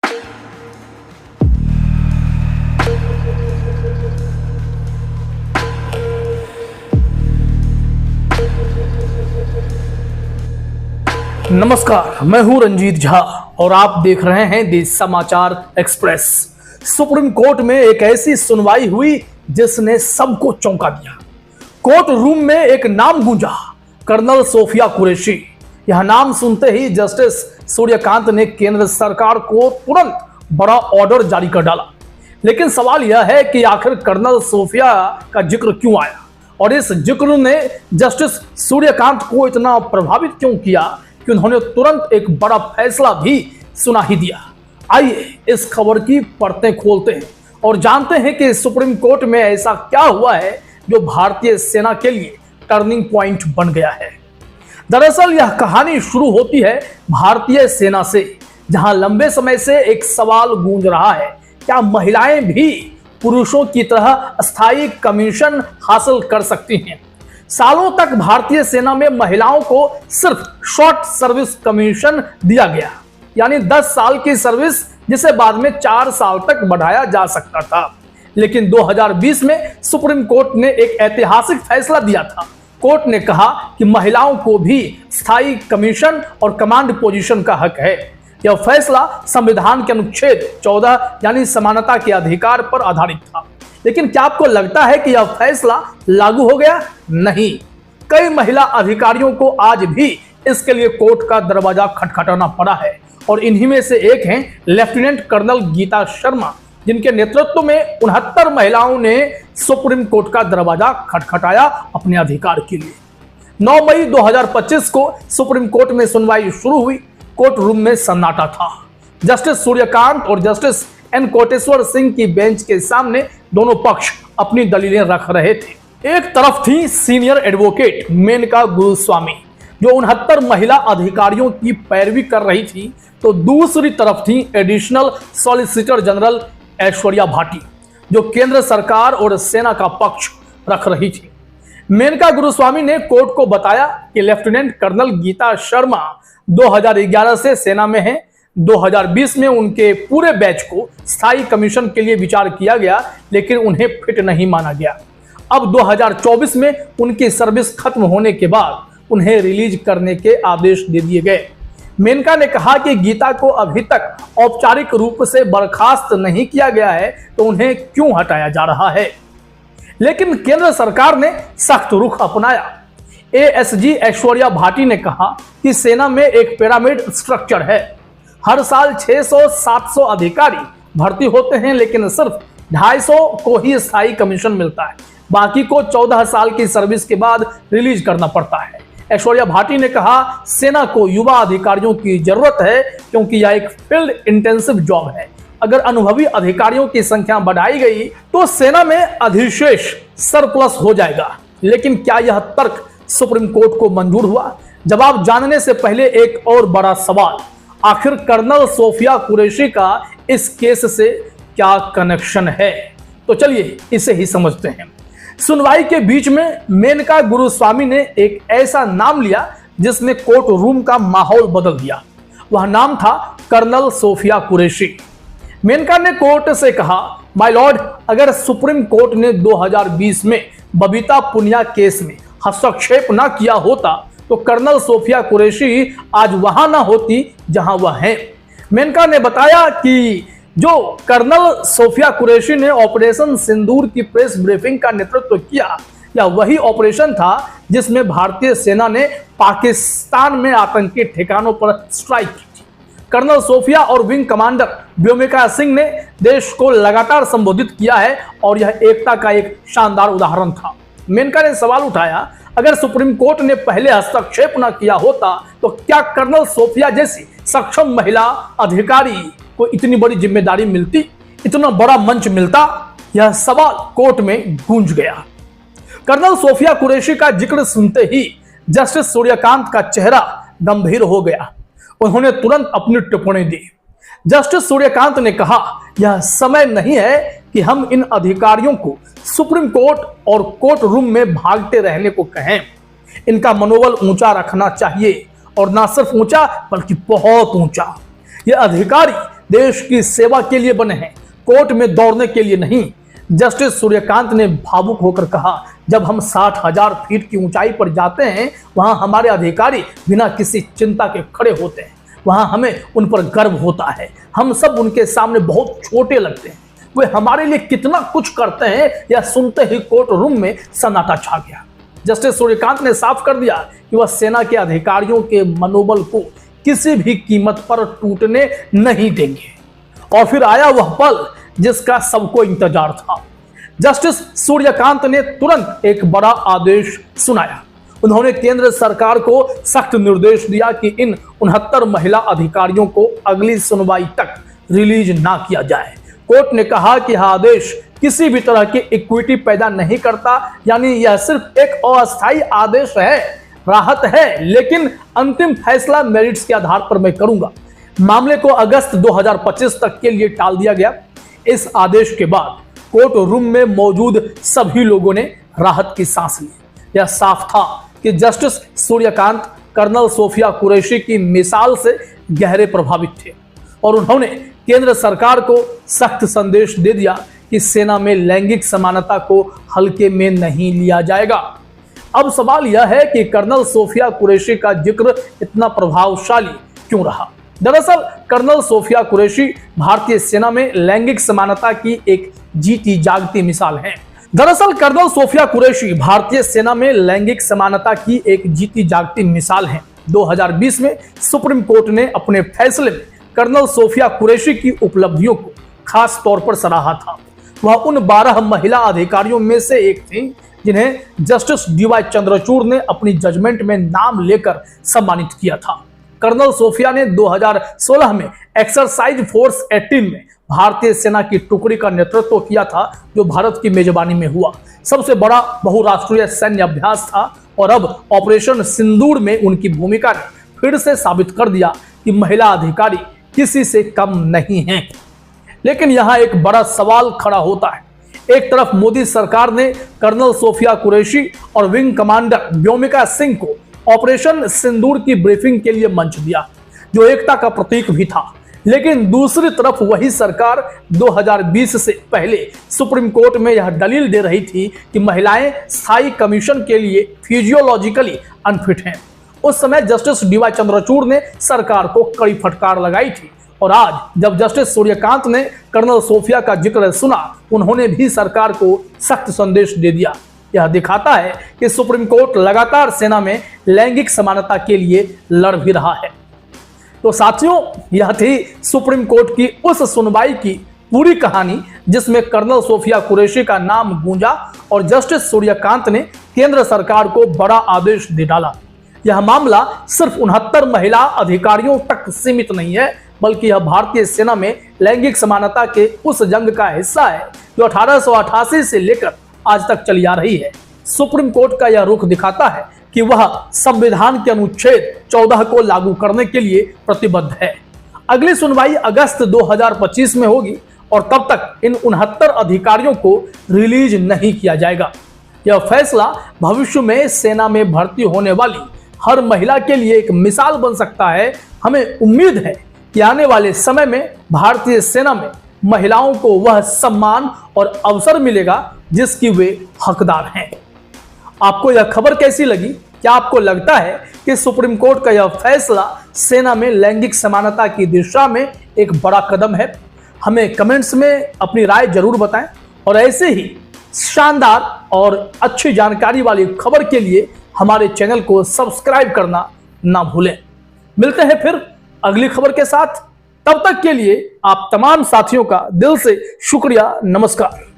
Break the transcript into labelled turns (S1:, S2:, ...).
S1: नमस्कार, मैं हूं रंजीत झा और आप देख रहे हैं देश समाचार एक्सप्रेस। सुप्रीम कोर्ट में एक ऐसी सुनवाई हुई जिसने सबको चौंका दिया। कोर्ट रूम में एक नाम गूंजा, कर्नल सोफिया कुरैशी। यह नाम सुनते ही जस्टिस सूर्यकांत ने केंद्र सरकार को तुरंत बड़ा ऑर्डर जारी कर डाला। लेकिन सवाल यह है कि आखिर कर्नल सोफिया का जिक्र क्यों आया और इस जिक्र ने जस्टिस सूर्यकांत को इतना प्रभावित क्यों किया कि उन्होंने तुरंत एक बड़ा फैसला भी सुना ही दिया। आइए इस खबर की परतें खोलते हैं और जानते हैं कि सुप्रीम कोर्ट में ऐसा क्या हुआ है जो भारतीय सेना के लिए टर्निंग पॉइंट बन गया है। दरअसल यह कहानी शुरू होती है भारतीय सेना से, जहां लंबे समय से एक सवाल गूंज रहा है, क्या महिलाएं भी पुरुषों की तरह अस्थायी कमीशन हासिल कर सकती हैं। सालों तक भारतीय सेना में महिलाओं को सिर्फ शॉर्ट सर्विस कमीशन दिया गया, यानी 10 साल की सर्विस जिसे बाद में 4 साल तक बढ़ाया जा सकता था। लेकिन 2020 में सुप्रीम कोर्ट ने एक ऐतिहासिक फैसला दिया था। कोर्ट ने कहा कि महिलाओं को भी स्थायी कमीशन और कमांड पोजीशन का हक है। यह फैसला संविधान के अनुच्छेद 14 यानी समानता के अधिकार पर आधारित था। लेकिन क्या आपको लगता है कि यह फैसला लागू हो गया? नहीं। कई महिला अधिकारियों को आज भी इसके लिए कोर्ट का दरवाजा खटखटाना पड़ा है और इन्हीं में से एक हैं लेफ्टिनेंट कर्नल गीता शर्मा, जिनके नेतृत्व में 69 महिलाओं ने सुप्रीम कोर्ट का दरवाजा खटखटाया अपने अधिकार के लिए। 9 मई 2025 को सुप्रीम कोर्ट में सुनवाई शुरू हुई। कोर्ट रूम में सन्नाटा था। जस्टिस सूर्यकांत और जस्टिस एन कोटेश्वर सिंह की बेंच के सामने दोनों पक्ष अपनी दलीलें रख रहे थे। एक तरफ थी सीनियर एडवोकेट मेनका गुरुस्वामी, जो 69 महिला अधिकारियों की पैरवी कर रही थी, तो दूसरी तरफ थी additional solicitor general Aishwarya Bhati, जो केंद्र सरकार और सेना का पक्ष रख रही थी। मेनका गुरुस्वामी ने कोर्ट को बताया कि लेफ्टिनेंट कर्नल गीता शर्मा 2011 से सेना में हैं। 2020 में उनके पूरे बैच को स्थायी कमीशन के लिए विचार किया गया, लेकिन उन्हें फिट नहीं माना गया। अब 2024 में उनकी सर्विस खत्म होने के बाद उन्हें रिलीज करने के आदेश दे दिए गए। मेनका ने कहा कि गीता को अभी तक औपचारिक रूप से बर्खास्त नहीं किया गया है, तो उन्हें क्यों हटाया जा रहा है। लेकिन केंद्र सरकार ने सख्त रुख अपनाया। एएसजी ऐश्वर्या भाटी ने कहा कि सेना में एक पिरामिड स्ट्रक्चर है। हर साल 600-700 अधिकारी भर्ती होते हैं, लेकिन सिर्फ 250 को ही स्थायी कमीशन मिलता है। बाकी को 14 साल की सर्विस के बाद रिलीज करना पड़ता है। ऐश्वर्या भाटी ने कहा, सेना को युवा अधिकारियों की जरूरत है क्योंकि यह एक फील्ड इंटेंसिव जॉब है। अगर अनुभवी अधिकारियों की संख्या बढ़ाई गई तो सेना में अधिशेष सरप्लस हो जाएगा। लेकिन क्या यह तर्क सुप्रीम कोर्ट को मंजूर हुआ? जवाब जानने से पहले एक और बड़ा सवाल, आखिर कर्नल सोफिया कुरैशी का इस केस से क्या कनेक्शन है? तो चलिए इसे ही समझते हैं। सुनवाई के बीच में मेनका गुरुस्वामी ने एक ऐसा नाम लिया जिसने कोर्ट रूम का माहौल बदल दिया। वह नाम था कर्नल सोफिया कुरैशी। मेनका ने कोर्ट से कहा, माय लॉर्ड, अगर सुप्रीम कोर्ट ने 2020 में बबीता पुनिया केस में हस्तक्षेप ना किया होता तो कर्नल सोफिया कुरैशी आज वहां ना होती जहां वह है। मेनका ने बताया कि जो कर्नल सोफिया कुरैशी ने ऑपरेशन सिंदूर की प्रेस ब्रीफिंग का नेतृत्व किया, यह वही ऑपरेशन था जिसमें भारतीय सेना ने पाकिस्तान में आतंकी ठिकानों पर स्ट्राइक की थी। कर्नल सोफिया और विंग कमांडर व्योमिका सिंह ने देश को लगातार संबोधित किया है और यह एकता का एक शानदार उदाहरण था। मेनका ने सवाल उठाया, अगर सुप्रीम कोर्ट ने पहले हस्तक्षेप न किया होता तो क्या कर्नल सोफिया जैसी सक्षम महिला अधिकारी को इतनी बड़ी जिम्मेदारी मिलती, इतना बड़ा मंच मिलता? यह सवाल कोर्ट में गूंज गया। कर्नल सोफिया कुरैशी का जिक्र सुनते ही जस्टिस सूर्यकांत का चेहरा गंभीर हो गया। उन्होंने तुरंत अपनी टिप्पणी दी। जस्टिस सूर्यकांत ने कहा, यह समय नहीं है कि हम इन अधिकारियों को सुप्रीम कोर्ट और कोर्ट रूम में भागते रहने को कहें। इनका मनोबल ऊंचा रखना चाहिए और ना सिर्फ ऊंचा बल्कि बहुत ऊंचा। ये अधिकारी देश की सेवा के लिए बने हैं, कोर्ट में दौड़ने के लिए नहीं। जस्टिस सूर्यकांत ने भावुक होकर कहा, जब हम 60,000 फीट की ऊंचाई पर जाते हैं वहां हमारे अधिकारी बिना किसी चिंता के खड़े होते हैं, वहां हमें उन पर गर्व होता है। हम सब उनके सामने बहुत छोटे लगते हैं। वे हमारे लिए कितना कुछ करते हैं, यह सुनते ही कोर्ट रूम में सन्नाटा छा गया। जस्टिस सूर्यकांत ने साफ कर दिया कि वह सेना के अधिकारियों के मनोबल को किसी भी कीमत पर टूटने नहीं देंगे। और फिर आया वह पल जिसका सबको इंतजार था। जस्टिस सूर्यकांत ने तुरंत एक बड़ा आदेश सुनाया। उन्होंने केंद्र सरकार को सख्त निर्देश दिया कि इन 69 महिला अधिकारियों को अगली सुनवाई तक रिलीज ना किया जाए। कोर्ट ने कहा कि यह आदेश किसी भी तरह की इक्विटी पैदा नहीं करता, यानी यह सिर्फ एक अस्थायी आदेश है, राहत है, लेकिन अंतिम फैसला मेरिट्स के आधार पर मैं करूंगा। मामले को अगस्त 2025 तक के लिए टाल दिया गया। इस आदेश के बाद कोर्ट रूम में मौजूद सभी लोगों ने राहत की सांस ली। यह साफ था कि जस्टिस सूर्यकांत कर्नल सोफिया कुरैशी की मिसाल से गहरे प्रभावित थे और उन्होंने केंद्र सरकार को सख्त संदेश दे दिया कि सेना में लैंगिक समानता को हल्के में नहीं लिया जाएगा। अब सवाल यह है कि कर्नल सोफिया कुरैशी का जिक्र इतना प्रभावशाली क्यों रहा। दरअसल कर्नल सोफिया कुरैशी भारतीय सेना में लैंगिक समानता की एक जीती जागती मिसाल है। दरअसल कर्नल सोफिया कुरैशी भारतीय सेना में लैंगिक समानता की एक जीती जागती मिसाल है। 2020 में सुप्रीम कोर्ट ने अपने फैसले में कर्नल सोफिया कुरैशी की उपलब्धियों को खास तौर पर सराहा था। वह उन 12 महिला अधिकारियों में से एक थी जिन्हें जस्टिस डीवाई चंद्रचूड़ ने अपनी जजमेंट में नाम लेकर सम्मानित किया था। कर्नल सोफिया ने 2016 में एक्सरसाइज फोर्स 18 में भारतीय सेना की टुकड़ी का नेतृत्व किया था, जो भारत की मेजबानी में हुआ सबसे बड़ा बहुराष्ट्रीय सैन्य अभ्यास था। और अब ऑपरेशन सिंदूर में उनकी भूमिका ने फिर से साबित कर दिया कि महिला अधिकारी किसी से कम नहीं हैं। लेकिन यहां एक बड़ा सवाल खड़ा होता है। एक तरफ मोदी सरकार ने कर्नल सोफिया कुरैशी और विंग कमांडर व्योमिका सिंह को ऑपरेशन सिंदूर की ब्रीफिंग के लिए मंच दिया, जो एकता का प्रतीक भी था। लेकिन दूसरी तरफ वही सरकार 2020 से पहले सुप्रीम कोर्ट में यह दलील दे रही थी कि महिलाएं स्थायी कमीशन के लिए फिजियोलॉजिकली अनफिट हैं। उस समय जस्टिस डीवाई चंद्रचूड़ ने सरकार को कड़ी फटकार लगाई थी। और आज जब जस्टिस सूर्यकांत ने कर्नल सोफिया का जिक्र सुना, उन्होंने भी सरकार को सख्त संदेश दे दिया। यह दिखाता है कि सुप्रीम कोर्ट लगातार सेना में लैंगिक समानता के लिए लड़ भी रहा है। तो साथियों, यह थी सुप्रीम कोर्ट की उस सुनवाई की पूरी कहानी जिसमें कर्नल सोफिया कुरैशी का नाम गूंजा और जस्टिस सूर्यकांत ने केंद्र सरकार को बड़ा आदेश दे डाला। यह मामला सिर्फ 69 महिला अधिकारियों तक सीमित नहीं है, बल्कि यह भारतीय सेना में लैंगिक समानता के उस जंग का हिस्सा है जो 1888 से लेकर आज तक चली आ रही है। सुप्रीम कोर्ट का यह रुख दिखाता है कि वह संविधान के अनुच्छेद 14 को लागू करने के लिए प्रतिबद्ध है। अगली सुनवाई अगस्त 2025 में होगी और तब तक इन 69 अधिकारियों को रिलीज नहीं किया जाएगा। यह फैसला भविष्य में सेना में भर्ती होने वाली हर महिला के लिए एक मिसाल बन सकता है। हमें उम्मीद है कि आने वाले समय में भारतीय सेना में महिलाओं को वह सम्मान और अवसर मिलेगा जिसकी वे हकदार हैं। आपको यह खबर कैसी लगी? क्या आपको लगता है कि सुप्रीम कोर्ट का यह फैसला सेना में लैंगिक समानता की दिशा में एक बड़ा कदम है? हमें कमेंट्स में अपनी राय जरूर बताएं और ऐसे ही शानदार और अच्छी जानकारी वाली खबर के लिए हमारे चैनल को सब्सक्राइब करना ना भूलें। मिलते हैं फिर अगली खबर के साथ। तब तक के लिए आप तमाम साथियों का दिल से शुक्रिया। नमस्कार।